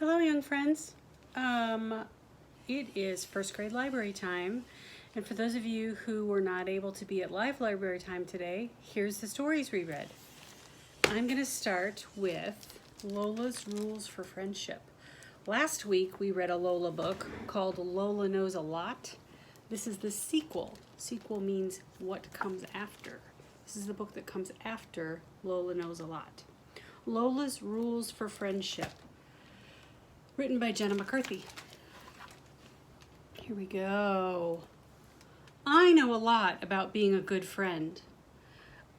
Hello, young friends. It is first grade library time, and for those of you who were not able to be at live library time today, here's the stories we read. I'm going to start with Lola's Rules for Friendship. Last week we read a Lola book called Lola Knows a Lot. This is the sequel. Sequel means what comes after. This is the book that comes after Lola Knows a Lot. Lola's Rules for Friendship, written by Jenna McCarthy. Here we go. I know a lot about being a good friend.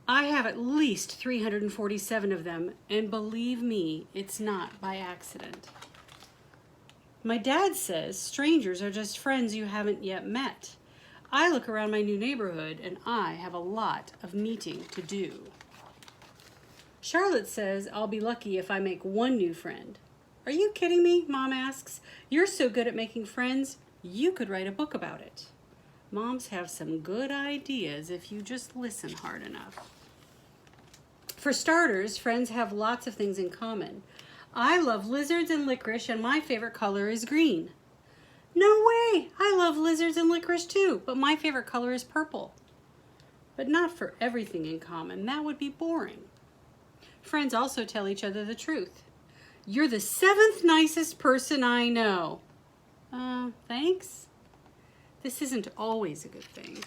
I have at least 347 of them, and believe me, it's not by accident. My dad says strangers are just friends you haven't yet met. I look around my new neighborhood, and I have a lot of meeting to do. Charlotte says I'll be lucky if I make one new friend. Are you kidding me? Mom asks. You're so good at making friends, you could write a book about it. Moms have some good ideas if you just listen hard enough. For starters, friends have lots of things in common. I love lizards and licorice, and my favorite color is green. No way! I love lizards and licorice too, but my favorite color is purple. But not for everything in common. That would be boring. Friends also tell each other the truth. You're the 7th nicest person I know. Thanks? This isn't always a good thing.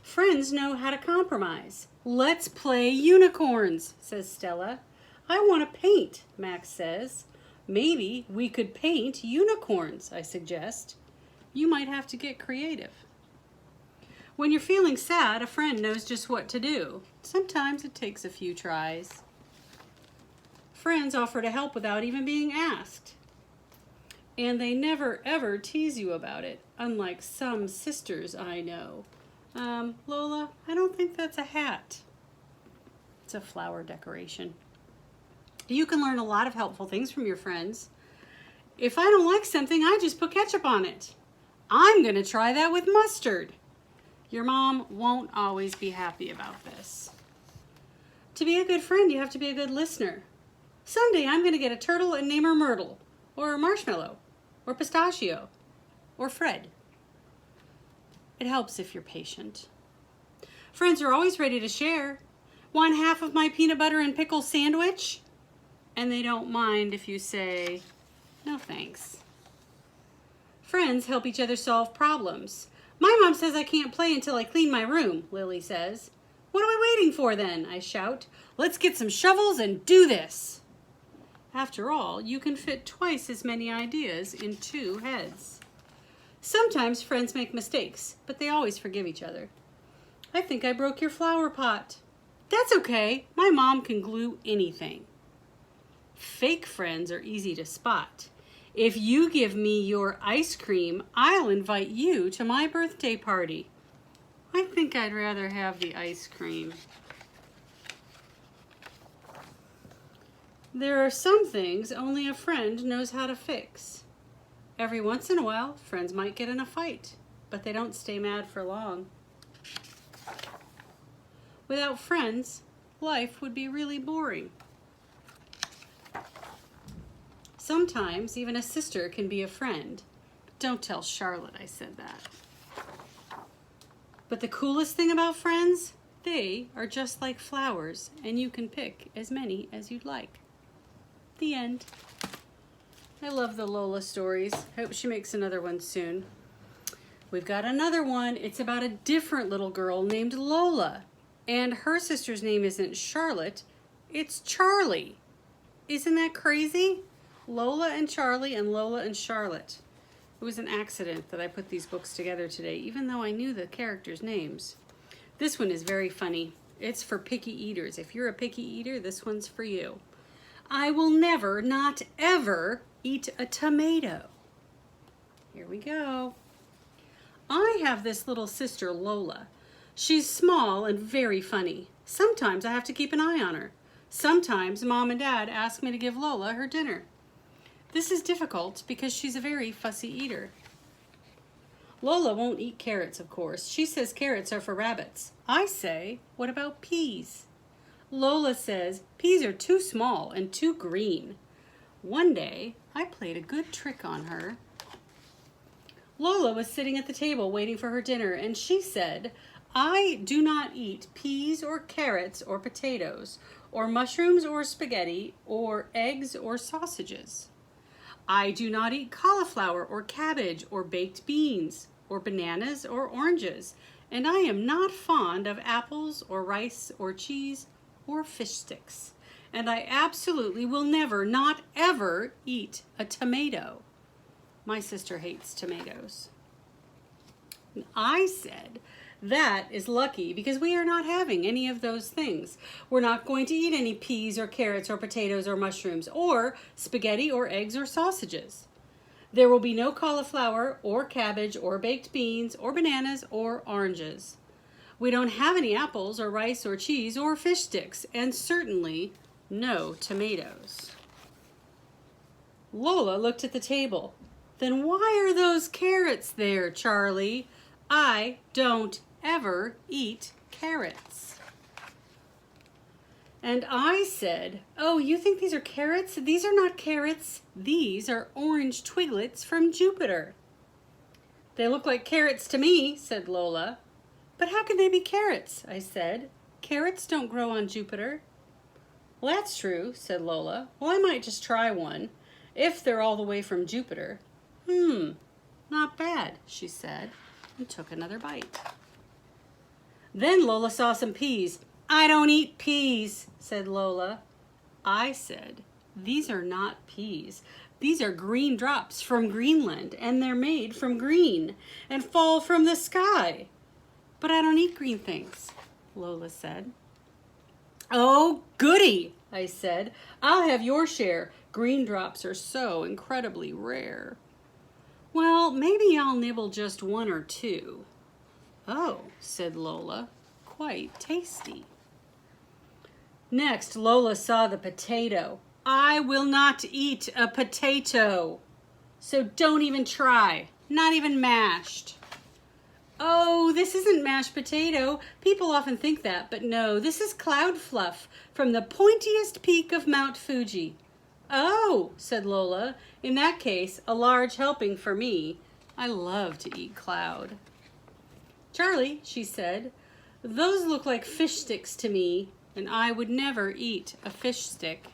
Friends know how to compromise. Let's play unicorns, says Stella. I want to paint, Max says. Maybe we could paint unicorns, I suggest. You might have to get creative. When you're feeling sad, a friend knows just what to do. Sometimes it takes a few tries. Friends offer to help without even being asked. And they never ever tease you about it, unlike some sisters I know. Lola, I don't think that's a hat. It's a flower decoration. You can learn a lot of helpful things from your friends. If I don't like something, I just put ketchup on it. I'm going to try that with mustard. Your mom won't always be happy about this. To be a good friend, you have to be a good listener. Someday I'm going to get a turtle and name her Myrtle, or Marshmallow, or Pistachio, or Fred. It helps if you're patient. Friends are always ready to share. Want half of my peanut butter and pickle sandwich? And they don't mind if you say, no thanks. Friends help each other solve problems. My mom says I can't play until I clean my room, Lily says. What are we waiting for then? I shout. Let's get some shovels and do this. After all, you can fit twice as many ideas in 2 heads. Sometimes friends make mistakes, but they always forgive each other. I think I broke your flower pot. That's okay. My mom can glue anything. Fake friends are easy to spot. If you give me your ice cream, I'll invite you to my birthday party. I think I'd rather have the ice cream. There are some things only a friend knows how to fix. Every once in a while, friends might get in a fight, but they don't stay mad for long. Without friends, life would be really boring. Sometimes even a sister can be a friend. Don't tell Charlotte I said that. But the coolest thing about friends, they are just like flowers, and you can pick as many as you'd like. The end. I love the Lola stories. I hope she makes another one soon. We've got another one. It's about a different little girl named Lola. And her sister's name isn't Charlotte, it's Charlie. Isn't that crazy? Lola and Charlie and Lola and Charlotte. It was an accident that I put these books together today, even though I knew the characters' names. This one is very funny. It's for picky eaters. If you're a picky eater, this one's for you. I will never, not ever, eat a tomato. Here we go. I have this little sister, Lola. She's small and very funny. Sometimes I have to keep an eye on her. Sometimes Mom and Dad ask me to give Lola her dinner. This is difficult because she's a very fussy eater. Lola won't eat carrots, of course. She says carrots are for rabbits. I say, what about peas? Lola says, peas are too small and too green. One day, I played a good trick on her. Lola was sitting at the table waiting for her dinner, and she said, "I do not eat peas or carrots or potatoes, or mushrooms or spaghetti, or eggs or sausages. I do not eat cauliflower or cabbage or baked beans, or bananas or oranges, and I am not fond of apples or rice or cheese or fish sticks. And I absolutely will never, not ever, eat a tomato." My sister hates tomatoes. And I said, "That is lucky because we are not having any of those things. We're not going to eat any peas or carrots or potatoes or mushrooms or spaghetti or eggs or sausages. There will be no cauliflower or cabbage or baked beans or bananas or oranges. We don't have any apples or rice or cheese or fish sticks, and certainly no tomatoes." Lola looked at the table. "Then why are those carrots there, Charlie? I don't ever eat carrots." And I said, "Oh, you think these are carrots? These are not carrots. These are orange twiglets from Jupiter." "They look like carrots to me," said Lola. "But how can they be carrots?" I said. "Carrots don't grow on Jupiter." "Well, that's true," said Lola. "Well, I might just try one, if they're all the way from Jupiter." Not bad," she said, and took another bite. Then Lola saw some peas. "I don't eat peas," said Lola. I said, "These are not peas. These are green drops from Greenland, and they're made from green and fall from the sky." "But I don't eat green things," Lola said. "Oh, goody," I said. "I'll have your share. Green drops are so incredibly rare." "Well, maybe I'll nibble just one or two." "Oh," said Lola, "quite tasty." Next, Lola saw the potato. "I will not eat a potato, so don't even try, not even mashed." "Oh, this isn't mashed potato. People often think that, but no, this is cloud fluff from the pointiest peak of Mount Fuji." "Oh," said Lola, "in that case, a large helping for me. I love to eat cloud." "Charlie," she said, "those look like fish sticks to me, and I would never eat a fish stick."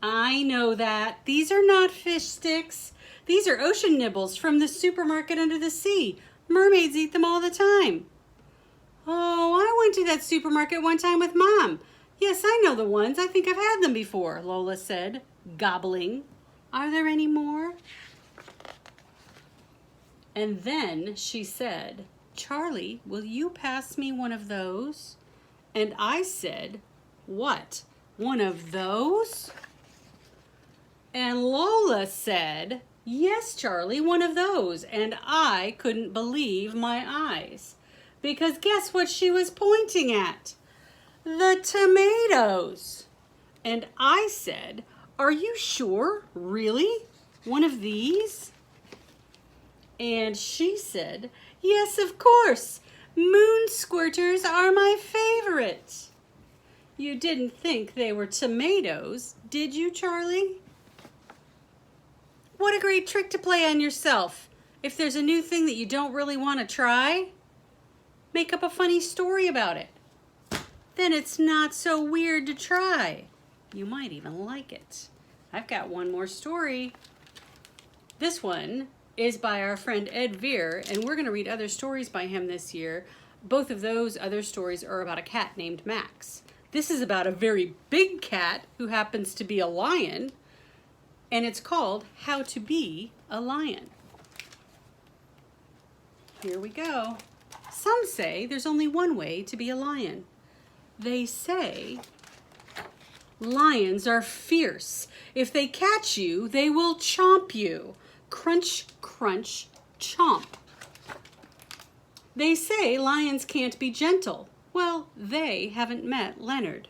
"I know that. These are not fish sticks. These are ocean nibbles from the supermarket under the sea. Mermaids eat them all the time." "Oh, I went to that supermarket one time with Mom. Yes, I know the ones. I think I've had them before," Lola said, gobbling. "Are there any more?" And then she said, "Charlie, will you pass me one of those?" And I said, "What, one of those?" And Lola said, "Yes, Charlie, one of those." And I couldn't believe my eyes, because guess what she was pointing at? The tomatoes. And I said, "Are you sure? Really? One of these?" And she said, "Yes, of course. Moon squirters are my favorite." You didn't think they were tomatoes, did you, Charlie? What a great trick to play on yourself. If there's a new thing that you don't really want to try, make up a funny story about it. Then it's not so weird to try. You might even like it. I've got one more story. This one is by our friend Ed Veer, and we're going to read other stories by him this year. Both of those other stories are about a cat named Max. This is about a very big cat who happens to be a lion, and it's called How to Be a Lion. Here we go. Some say there's only one way to be a lion. They say lions are fierce. If they catch you, they will chomp you. Crunch, crunch, chomp. They say lions can't be gentle. Well, they haven't met Leonard.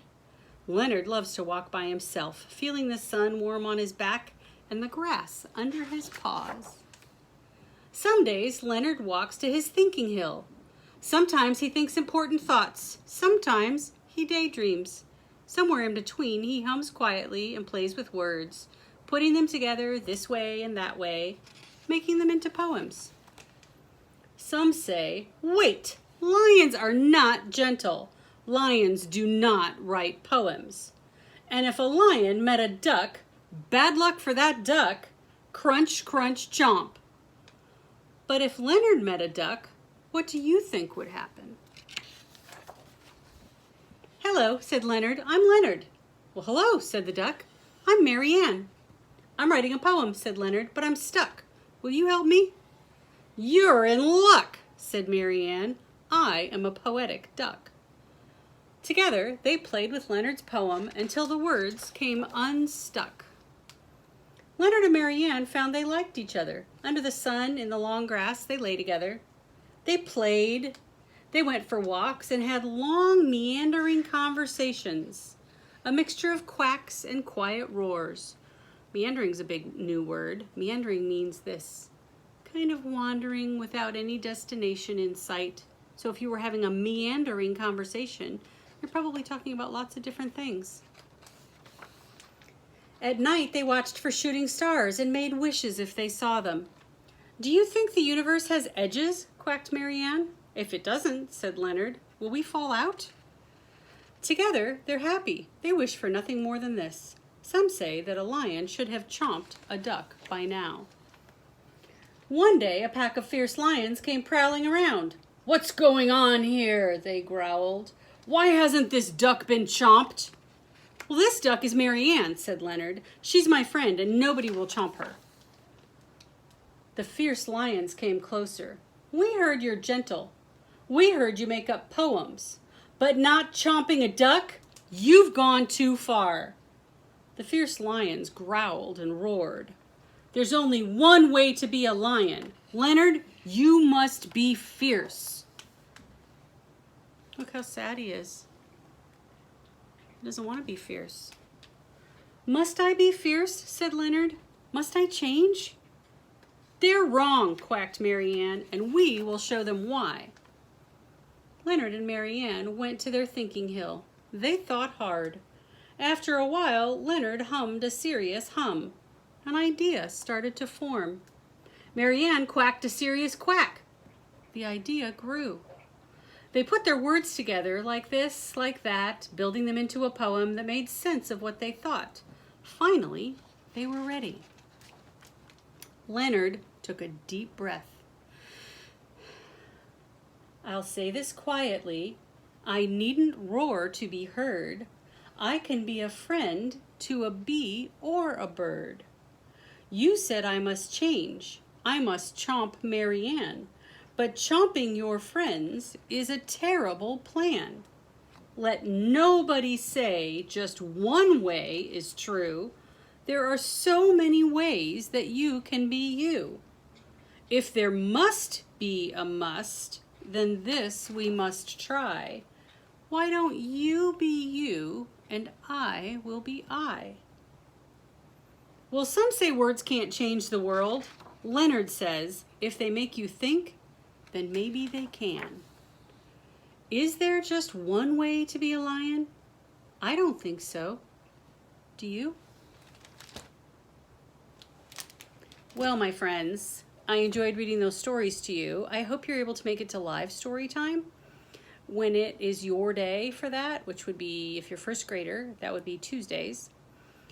Leonard loves to walk by himself, feeling the sun warm on his back and the grass under his paws. Some days Leonard walks to his thinking hill. Sometimes he thinks important thoughts. Sometimes he daydreams. Somewhere in between, he hums quietly and plays with words, putting them together this way and that way, making them into poems. Some say, wait, lions are not gentle. Lions do not write poems. And if a lion met a duck, bad luck for that duck, crunch, crunch, chomp. But if Leonard met a duck, what do you think would happen? Hello, said Leonard. I'm Leonard. Well, hello, said the duck. I'm Mary Ann. I'm writing a poem, said Leonard, but I'm stuck. Will you help me? You're in luck, said Mary Ann. I am a poetic duck. Together, they played with Leonard's poem until the words came unstuck. Leonard and Mary Ann found they liked each other. Under the sun, in the long grass, they lay together. They played. They went for walks and had long, meandering conversations. A mixture of quacks and quiet roars. Meandering's a big new word. Meandering means this, kind of wandering without any destination in sight. So if you were having a meandering conversation, you're probably talking about lots of different things. At night, they watched for shooting stars and made wishes if they saw them. Do you think the universe has edges? Quacked Mary Ann. If it doesn't, said Leonard, will we fall out? Together, they're happy. They wish for nothing more than this. Some say that a lion should have chomped a duck by now. One day, a pack of fierce lions came prowling around. What's going on here? They growled. Why hasn't this duck been chomped? Well, this duck is Mary Ann, said Leonard. She's my friend, and nobody will chomp her. The fierce lions came closer. We heard you're gentle. We heard you make up poems. But not chomping a duck? You've gone too far. The fierce lions growled and roared. There's only one way to be a lion. Leonard, you must be fierce. Look how sad he is. He doesn't want to be fierce. Must I be fierce? Said Leonard. Must I change? They're wrong, quacked Mary Ann, and we will show them why. Leonard and Mary Ann went to their thinking hill. They thought hard. After a while, Leonard hummed a serious hum. An idea started to form. Mary Ann quacked a serious quack. The idea grew. They put their words together like this, like that, building them into a poem that made sense of what they thought. Finally, they were ready. Leonard took a deep breath. I'll say this quietly. I needn't roar to be heard. I can be a friend to a bee or a bird. You said I must change. I must chomp Mary Ann. But chomping your friends is a terrible plan. Let nobody say just one way is true. There are so many ways that you can be you. If there must be a must, then this we must try. Why don't you be you and I will be I? Well, some say words can't change the world. Leonard says, if they make you think, then maybe they can. Is there just one way to be a lion? I don't think so. Do you? Well, my friends, I enjoyed reading those stories to you. I hope you're able to make it to live story time when it is your day for that, which would be, if you're first grader, that would be Tuesdays.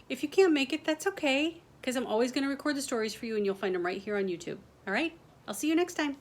If you can't make it, that's okay, because I'm always going to record the stories for you and you'll find them right here on YouTube. All right? I'll see you next time.